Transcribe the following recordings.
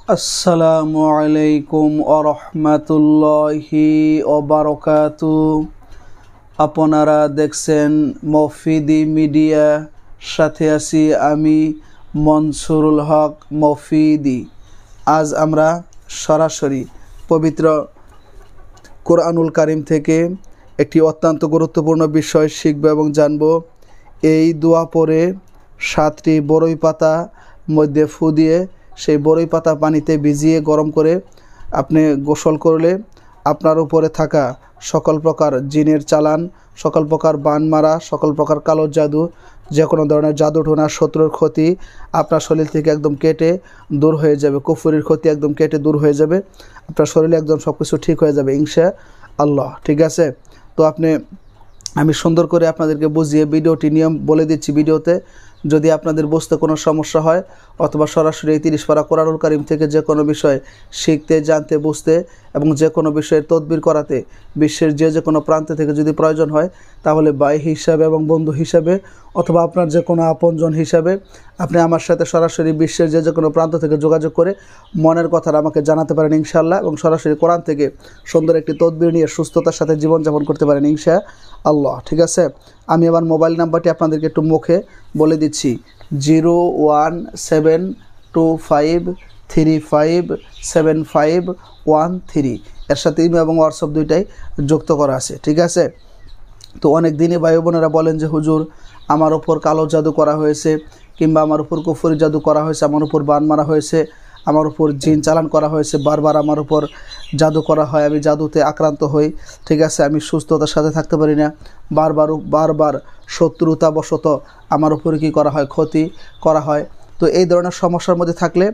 আসসালামু আলাইকুম ওরহমাতুল্লাহি ওবারকাতু। আপনারা দেখছেন মফিদি মিডিয়া, সাথে আছি আমি মনসুরুল হক মফিদি। আজ আমরা সরাসরি পবিত্র কোরআনুল কারিম থেকে একটি অত্যন্ত গুরুত্বপূর্ণ বিষয় শিখব এবং জানব। এই দোয়া পড়ে 7টি বড়ই পাতা মধ্যে ফু দিয়ে সেই বড়ই পাতা পানিতে ভিজিয়ে গরম করে আপনি গোসল করলে আপনার উপরে থাকা সকল প্রকার জিনের চালান, সকল প্রকার বান মারা, সকল প্রকার কালো জাদু, যে কোনো ধরনের জাদুটোনা, শত্রুর ক্ষতি আপনার শরীর থেকে একদম কেটে দূর হয়ে যাবে। কুফরির ক্ষতি একদম কেটে দূর হয়ে যাবে। আপনার শরীরে একদম সব কিছু ঠিক হয়ে যাবে ইনশাআল্লাহ। ঠিক আছে, তো আমি সুন্দর করে আপনাদেরকে বুঝিয়ে ভিডিওটি নিয়ম বলে দিচ্ছি। ভিডিওতে যদি আপনাদের বুঝতে কোনো সমস্যা হয় অথবা সরাসরি 30 পারা কোরআনুল কারিম থেকে যে কোনো বিষয় শিখতে, জানতে, বুঝতে এবং যে কোনো বিষয়ের তদবির করাতে বিশ্বের যে কোনো প্রান্তে থেকে যদি প্রয়োজন হয়, তাহলে ভাই হিসাবে এবং বন্ধু হিসাবে অথবা আপনার যে কোনো আপনজন হিসাবে আপনি আমার সাথে সরাসরি বিশ্বের যে কোনো প্রান্ত থেকে যোগাযোগ করে মনের কথাটা আমাকে জানাতে পারেন ইনশাআল্লাহ, এবং সরাসরি কোরআন থেকে সুন্দর একটি তদবির নিয়ে সুস্থতার সাথে জীবনযাপন করতে পারেন ইনশাআল্লাহ। ঠিক আছে, আমি আমার মোবাইল নাম্বারটি আপনাদেরকে একটু মুখে বলে দিচ্ছি। 01725357513। এর সাথে ইমেল এবং হোয়াটসঅ্যাপ দুইটাই যুক্ত করা আছে। ঠিক আছে, তো অনেক দিনই ভাই বোনেরা বলেন যে হুজুর আমার উপর কালো জাদু করা হয়েছে, কিংবা আমার উপর কুফরি জাদু করা হয়েছে, আমার উপর বান মারা হয়েছে, আমার উপর জিন চালান করা হয়েছে, বারবার আমার উপর জাদু করা হয়, আমি জাদুতে আক্রান্ত হই। ঠিক আছে, আমি সুস্থতার সাথে থাকতে পারি না, বারবার শত্রুতাবশত আমার উপরে কী করা হয়, ক্ষতি করা হয়। তো এই ধরনের সমস্যার মধ্যে থাকলে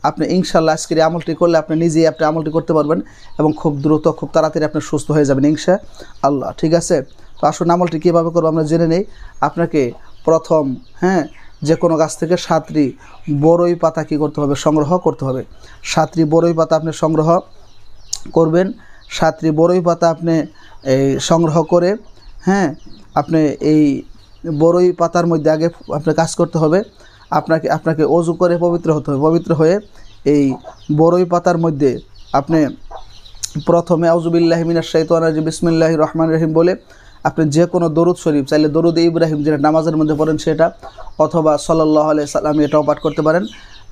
আপনি ইনশাআল্লাহ আজকের এই আমলটি করলে আপনি নিজেই আমলটি করতে পারবেন এবং খুব দ্রুত, খুব তাড়াতাড়ি আপনি সুস্থ হয়ে যাবেন ইনশাআল্লাহ। ঠিক আছে, তো আসুন আমলটি কীভাবে করবো আমরা জেনে নেই। আপনাকে প্রথম যে কোনো গাছ থেকে 7টি বড়ই পাতা কী করতে হবে, সংগ্রহ করতে হবে। 7টি বড়ই পাতা আপনি সংগ্রহ করবেন। 7টি বড়ই পাতা আপনি সংগ্রহ করে আপনি এই বড়ই পাতার মধ্যে আগে আপনি কাজ করতে হবে। আপনাকে ওযু করে পবিত্র হতে হবে। পবিত্র হয়ে এই বড়ই পাতার মধ্যে আপনি প্রথমে আউযুবিল্লাহি মিনাশ শাইতানির রাজিম বিসমিল্লাহির রহমানির রহিম বলে আপনি যে কোনো দরুদ শরীফ, চাইলে দরুদ ইব্রাহিম যেটা নামাজের মধ্যে পড়েন সেটা, অথবা সাল্লাল্লাহু আলাইহি সাল্লাম এটাও পাঠ করতে পারেন।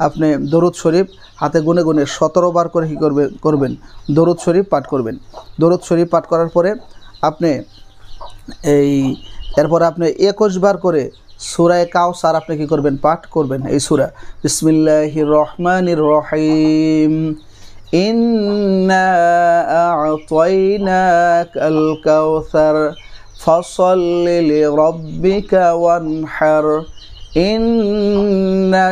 আপনি দরুদ শরীফ হাতে গুনে গুনে 17 বার করে করবেন দরুদ শরীফ পাঠ করবেন। দরুদ শরীফ পাঠ করার পরে আপনি এরপরে আপনি 21 বার করে সূরা কাউসার আপনি কী করবেন, পাঠ করবেন। এই সূরা বিসমিল্লাহির রহমানির রহিম, ইন্না আ'তাইনাকাল কাউসার ফাসাল্লি লিরাব্বিকা ওয়ানহার ইন্না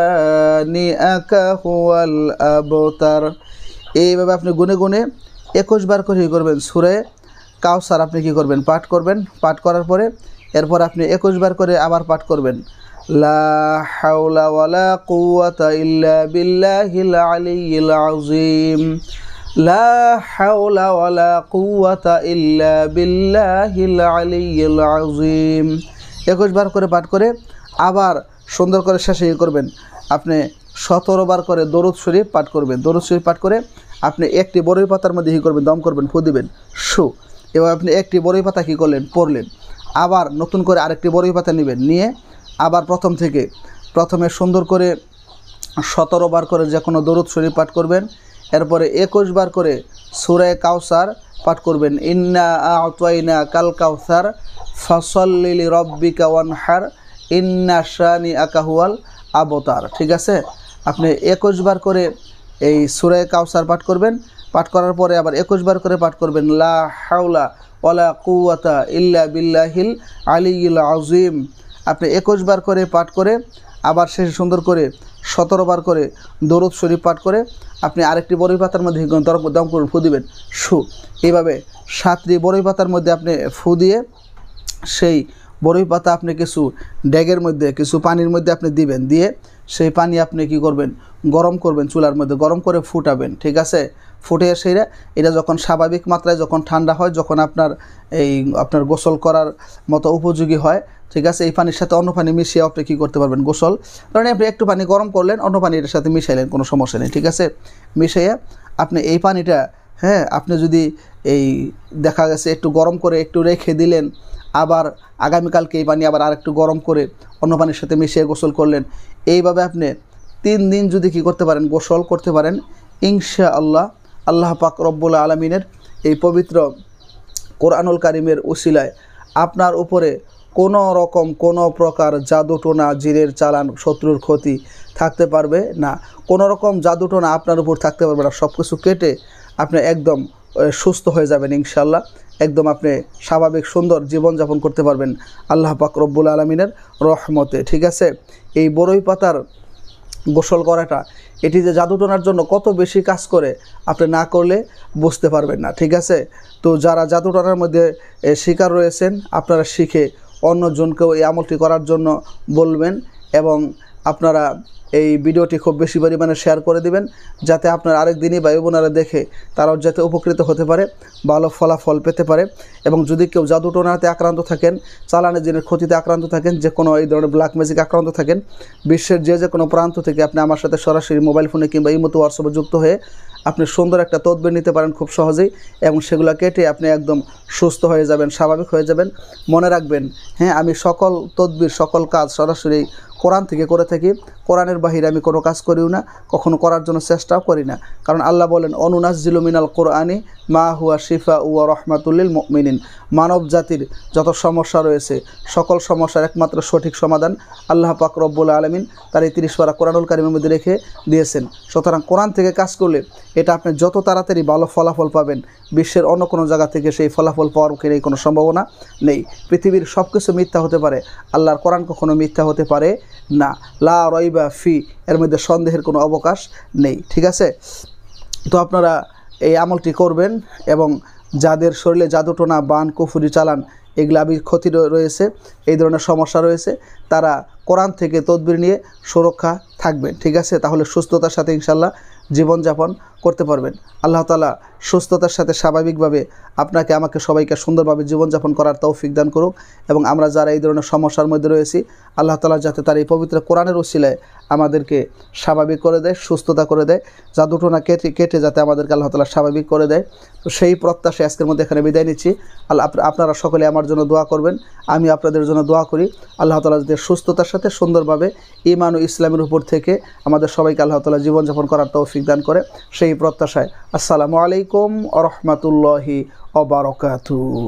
শানিআকা হুয়াল আবতার। এইভাবে আপনি গুনে গুনে 21 বার করে কী করবেন, সূরা কাউসার আপনি কী করবেন, পাঠ করবেন। পাঠ করার পরে এরপর আপনি 21 বার করে আবার পাঠ করবেন, লা হাওলা ওয়ালা কুওয়াতা ইল্লা বিল্লাহিল আলিয়্যিল আযীম, লা হাওলা ওয়ালা কুওয়াতা ইল্লা বিল্লাহিল আলিয়্যিল আযীম। 21 বার করে পাঠ করে আবার সুন্দর করে শেষে করবেন, আপনি 17 বার করে দরুদ শরীফ পাঠ করবেন। দরুদ শরীফ পাঠ করে আপনি একটি বড়ই পাতার মধ্যে করবেন, দম করবেন, ফু দিবেন, এবার আপনি একটি বড়ই পাতা কী করলেন, পড়লেন। আবার নতুন করে আরেকটি বড়ই পাতা নেবেন, নিয়ে আবার প্রথমে সুন্দর করে 17 বার করে যে কোনো দরুদ শরীফ পাঠ করবেন। এরপরে 21 বার করে সূরা কাউসার পাঠ করবেন, ইন্না আ'তাইনাকাল কাউসার ফাসাল্লি লিরাব্বিকা ওয়ানহার ইন্না শানিআকা হুয়াল আবতার। ঠিক আছে, আপনি 21 বার করে এই সূরা কাউসার পাঠ করবেন। পাঠ করার পরে আবার 21 বার করে পাঠ করবেন, লা হাওলা ওয়ালা কুওয়াতা ইল্লা বিল্লাহিল আলিয়্যিল আযীম। আপনি 21 বার করে পাঠ করে আবার শেষে সুন্দর করে 17 বার করে দরুদ শরীফ পাঠ করে আপনি আরেকটি বড়ই পাতার মধ্যে দম করে ফু দিবেন, এইভাবে 7টি বড়ই পাতার মধ্যে আপনি ফু দিয়ে সেই বড়ই পাতা আপনি কিছু ড্যাগের মধ্যে, কিছু পানির মধ্যে আপনি দিবেন। দিয়ে সেই পানি আপনি কী করবেন, গরম করবেন, চুলার মধ্যে গরম করে ফুটাবেন, ঠিক আছে। ফুটে সেরা এটা যখন স্বাভাবিক মাত্রায় যখন ঠান্ডা হয়, যখন আপনার গোসল করার মতো উপযোগী হয়, ঠিক আছে, এই পানির সাথে অন্য পানি মিশিয়ে আপনি কী করতে পারবেন, গোসল। কারণ আপনি একটু পানি গরম করলেন, অন্য পানি এটার সাথে মিশাইলেন, কোনো সমস্যা নেই, ঠিক আছে। মিশিয়ে আপনি এই পানিটা, হ্যাঁ, আপনি যদি এই দেখা গেছে একটু গরম করে একটু রেখে দিলেন, আবার আগামীকালকে এই পানি আবার আরেকটু গরম করে অন্য পানির সাথে মিশিয়ে গোসল করলেন, এইভাবে আপনি 3 দিন যদি কী করতে পারেন, গোসল করতে পারেন, ইনশাআল্লাহ আল্লাহ পাক রব্বুল আলামিনের এই পবিত্র কোরআনুল কারিমের উসিলায় আপনার উপরে কোনো রকম কোনো প্রকার জাদুটোনা, জিনের চালান, শত্রুর ক্ষতি থাকতে পারবে না। কোনো রকম জাদুটোনা আপনার উপর থাকতে পারবে না। সব কিছু কেটে আপনি একদম সুস্থ হয়ে যাবেন ইনশাআল্লাহ। একদম আপনি স্বাভাবিক সুন্দর জীবনযাপন করতে পারবেন আল্লাহ পাক রব্বুল আলামিনের রহমতে, ঠিক আছে। এই বড়ই পাতার গোসল করাটা, এটি যে জাদুটোনার জন্য কত বেশি কাজ করে আপনি না করলে বুঝতে পারবেন না, ঠিক আছে। তো যারা জাদুটোনার মধ্যে শিকার রয়েছেন, আপনারা শিখে অন্যজনকেও এই আমলটি করার জন্য বলবেন, এবং আপনারা এই ভিডিওটি খুব বেশি পরিমাণে শেয়ার করে দিবেন, যাতে আপনার আরেক দিনই ভাই বোনেরা দেখে তারাও যাতে উপকৃত হতে পারে, ভালো ফলাফল পেতে পারে। এবং যদি কেউ জাদুটোনাতে আক্রান্ত থাকেন, চালানের জিনের ক্ষতিতে আক্রান্ত থাকেন, যে কোনো এই ধরনের ব্ল্যাক ম্যাজিক আক্রান্ত থাকেন, বিশ্বের যে কোনো প্রান্ত থেকে আপনি আমার সাথে সরাসরি মোবাইল ফোনে কিংবা ইমো হোয়াটসঅ্যাপে যুক্ত হয়ে আপনি সুন্দর একটা তদবির নিতে পারেন খুব সহজেই, এবং সেগুলো কেটে আপনি একদম সুস্থ হয়ে যাবেন, স্বাভাবিক হয়ে যাবেন। মনে রাখবেন, হ্যাঁ, আমি সকল তদবির, সকল কাজ সরাসরি কোরআন থেকে করে থাকি। কোরআনের বাহিরে আমি কোনো কাজ করিও না, কখনো করার জন্য চেষ্টাও করি না। কারণ আল্লাহ বলেন, অনুনাজ্জিলু মিনাল কোরআনি মা হুয়া শিফা ওয়া রাহমাতুল লিল মুমিনিন। মানব জাতির যত সমস্যা রয়েছে, সকল সমস্যার একমাত্র সঠিক সমাধান আল্লাহ পাক রব্বুল আলামিন তার এই 30 পারা কোরআনুল কারিমের মধ্যে রেখে দিয়েছেন। সুতরাং কোরআন থেকে কাজ করলে এটা আপনি যত তাড়াতাড়ি ভালো ফলাফল পাবেন, বিশ্বের অন্য কোনো জায়গা থেকে সেই ফলাফল পাওয়ার কোনো সম্ভাবনা নেই। পৃথিবীর সব কিছু মিথ্যা হতে পারে, আল্লাহর কোরআন কখনো মিথ্যা হতে পারে না। লা রাইবা ফি, এর মধ্যে সন্দেহের কোনো অবকাশ নেই, ঠিক আছে। তো আপনারা এই আমলটি করবেন, এবং যাদের শরীরে জাদুটোনা, বান, কুফরি, চালান, এগুলো ক্ষতি রয়েছে, এই ধরনের সমস্যা রয়েছে, তারা কোরআন থেকে তদবির নিয়ে সুরক্ষা থাকবেন, ঠিক আছে। তাহলে সুস্থতার সাথে ইনশাআল্লাহ জীবনযাপন করতে পারবেন। আল্লাহ তাআলা সুস্থতার সাথে স্বাভাবিকভাবে আপনাকে, আমাকে, সবাইকে সুন্দরভাবে জীবনযাপন করার তৌফিক দান করুক। এবং আমরা যারা এই ধরনের সমস্যার মধ্যে রয়েছি, আল্লাহ তাআলা যাতে তার এই পবিত্র কোরআনের উসিলায় আমাদেরকে স্বাভাবিক করে দেয়, সুস্থতা করে দেয়, জাদুটোনা কেটে যাতে আমাদেরকে আল্লাহ তাআলা স্বাভাবিক করে দেয়। তো সেই প্রত্যাশায় আজকের মধ্যে এখানে বিদায় নিচ্ছি। আপনারা সকলে আমার জন্য দোয়া করবেন, আমি আপনাদের জন্য দোয়া করি। আল্লাহ তাআলা যাতে সুস্থতার সাথে সুন্দরভাবে ঈমান ও ইসলামের উপর থেকে আমাদের সবাইকে আল্লাহ তাআলা জীবনযাপন করার তৌফিক দান করে, সেই প্রত্যাশায় আসসালামু আলাইকুম ওয়া রাহমাতুল্লাহি ওয়া বারাকাতুহু।